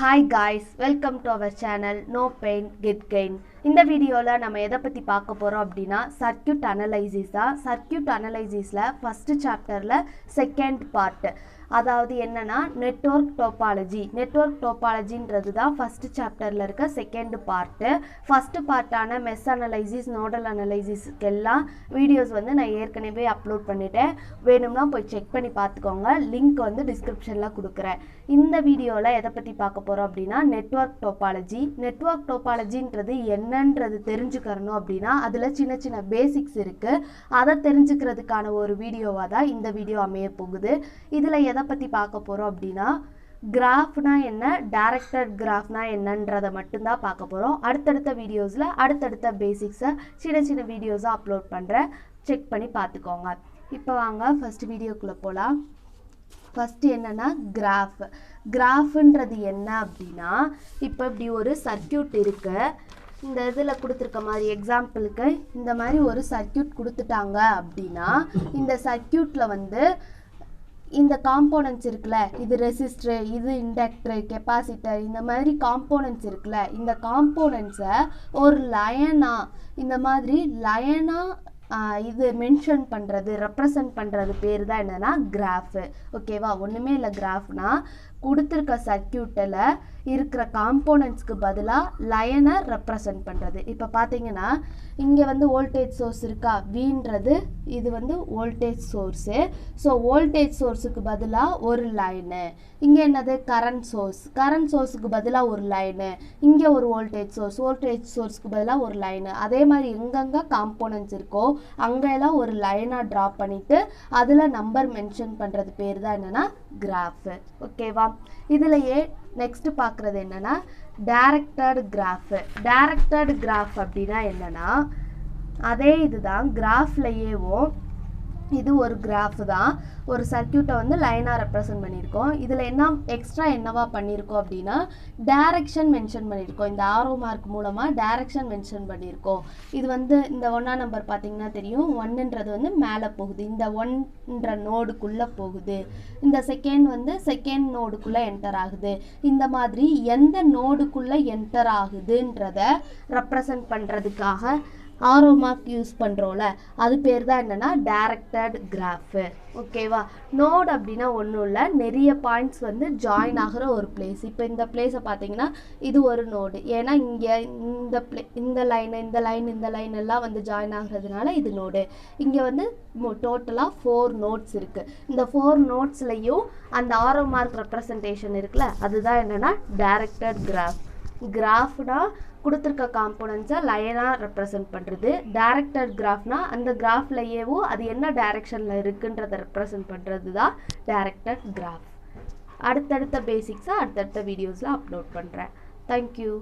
Hi guys, welcome to our channel No Pain Get Gain. இந்த வீடியோல நம்ம எதை பத்தி பார்க்க போறோம் அப்படினா சர்க்யூட் அனலைசிஸ் தான். சர்க்யூட் அனலைசிஸ்ல ஃபர்ஸ்ட் சாப்டர்ல செகண்ட் பார்ட். அதாவது என்னன்னா நெட்வொர்க் டோபாலஜின்றது தான் ஃபர்ஸ்ட் சாப்டர்ல இருக்க செகண்ட் பார்ட். ஃபர்ஸ்ட் பார்ட்டான மெஷ் அனலைசிஸ், நோடல் அனலைசிஸ்க்கு எல்லாம் வீடியோஸ் வந்து நான் ஏற்கனவே அப்லோட் பண்ணிட்டேன். வேணும்னா போய் செக் பண்ணி பார்த்துக்கோங்க. லிங்க் வந்து டிஸ்கிரிப்ஷன்ல கொடுக்குறேன். இந்த வீடியோல எதை பத்தி பார்க்க போறோம் அப்படினா நெட்வொர்க் டோபாலஜின்றது என்னன்றது தெரிஞ்சுக்கறணும் அப்படினா அதுல சின்ன சின்ன பேசிக்ஸ் இருக்கு. அதை தெரிஞ்சுக்கிறதுக்கான ஒரு வீடியோவா தான் இந்த வீடியோ அமைய போகுது. இதுல எதை பத்தி பார்க்க போறோம் அப்படினா கிராஃப்னா என்ன, டைரக்டட் கிராஃப்னா என்னன்றதை மட்டும்தான் பார்க்க போறோம். அடுத்தடுத்த வீடியோஸ்ல அடுத்தடுத்த பேசிக்ஸை சின்ன சின்ன வீடியோஸா அப்லோட் பண்றேன். செக் பண்ணி பார்த்துக்கோங்க. இப்போ வாங்க ஃபர்ஸ்ட் வீடியோக்குள்ள போலாம். ஃபர்ஸ்ட் என்னன்னா கிராஃப்ன்றது என்ன அப்படின்னா, இப்போ இப்படி ஒரு சர்க்யூட் இருக்கு. இந்த இதில் கொடுத்துருக்க மாதிரி எக்ஸாம்பிளுக்கு இந்த மாதிரி ஒரு சர்க்யூட் கொடுத்துட்டாங்க அப்படின்னா, இந்த சர்க்யூட்டில் வந்து இந்த காம்போனன்ட்ஸ் இருக்குல்ல, இது ரெசிஸ்டர், இது இண்டக்டர், கெப்பாசிட்டர், இந்த மாதிரி காம்போனன்ட்ஸ் இருக்குல்ல, இந்த காம்போனன்ட்ஸை ஒரு லைனா இந்த மாதிரி லைனா இது மென்ஷன் பண்ணுறது, ரெப்ரசன்ட் பண்ணுறது பேர் தான் என்னன்னா கிராஃப். ஓகேவா? ஒன்றுமே இல்லை. கிராஃப்னா கொடுத்துருக்க சர்க்யூட்டில் இருக்கிற காம்போனன்ட்ஸ்க்கு பதிலாக லைனை ரெப்ரசன்ட் பண்ணுறது. இப்போ பார்த்தீங்கன்னா இங்கே வந்து வோல்டேஜ் சோர்ஸ் இருக்கா, வீன்றது இது வந்து வோல்டேஜ் சோர்ஸு. ஸோ வோல்டேஜ் சோர்ஸுக்கு பதிலாக ஒரு லைனு. இங்கே என்னது கரண்ட் சோர்ஸுக்கு பதிலாக ஒரு லைனு. இங்கே ஒரு வோல்டேஜ் சோர்ஸ்க்கு பதிலாக ஒரு லைனு. அதே மாதிரி எங்கெங்கே காம்போனன்ட்ஸ் இருக்கோ அங்கெல்லாம் ஒரு லைனாக ட்ரா பண்ணிவிட்டு அதில் நம்பர் மென்ஷன் பண்ணுறது பேர் தான் என்னென்னா கிராஃபு. ஓகேவா? இதுலையே நெக்ஸ்ட் பார்க்குறது என்னன்னா டைரக்டட் கிராஃப் அப்படின்னா என்னன்னா அதே இதுதான் கிராஃப்லையேவும். இது ஒரு கிராஃப் தான். ஒரு சர்க்யூட்டை வந்து லைனாக ரெப்ரசன்ட் பண்ணியிருக்கோம். இதில் என்ன எக்ஸ்ட்ரா என்னவா பண்ணியிருக்கோம் அப்படின்னா டைரக்ஷன் மென்ஷன் பண்ணியிருக்கோம். இந்த ஆரோ மார்க் மூலமாக டைரக்ஷன் மென்ஷன் பண்ணியிருக்கோம். இது வந்து இந்த 1ஆம் நம்பர் பார்த்தீங்கன்னா தெரியும். 1ன்றது வந்து மேலே போகுது, இந்த 1ன்ற நோடுக்குள்ளே போகுது. இந்த செகண்ட் நோடுக்குள்ளே என்டர் ஆகுது. இந்த மாதிரி எந்த நோடுக்குள்ளே என்டர் ஆகுதுன்றதை ரெப்ரசன்ட் பண்ணுறதுக்காக ஆரோ மார்க் யூஸ் பண்ணுறோம்ல, அது பேர் தான் என்னென்னா டைரக்டட் கிராஃபு. ஓகேவா? நோடு அப்படின்னா ஒன்றும் இல்லை, நிறைய பாயிண்ட்ஸ் வந்து ஜாயின் ஆகிற ஒரு பிளேஸ். இப்போ இந்த பிளேஸை பார்த்தீங்கன்னா இது ஒரு நோடு. ஏன்னா இங்கே இந்த லைன் எல்லாம் வந்து ஜாயின் ஆகுறதுனால இது நோடு. இங்கே வந்து டோட்டலாக 4 நோட்ஸ் இருக்குது. இந்த 4 நோட்ஸ்லையும் அந்த ஆரோ மார்க் ரெப்ரசன்டேஷன் இருக்குல்ல, அதுதான் என்னென்னா டைரக்டட் கிராஃப்னா கொடுத்துருக்க காம்போனன்ட்ஸை லைனாக ரெப்ரசன்ட் பண்ணுறது. டைரக்டட் கிராஃப்னா அந்த கிராஃப்லையேவும் அது என்ன டைரக்ஷனில் இருக்குன்றதை ரெப்ரசன்ட் பண்ணுறது தான் டைரக்டட் கிராஃப். அடுத்தடுத்த பேசிக்ஸை அடுத்தடுத்த வீடியோஸில் அப்லோட் பண்ணுறேன். தேங்க்யூ.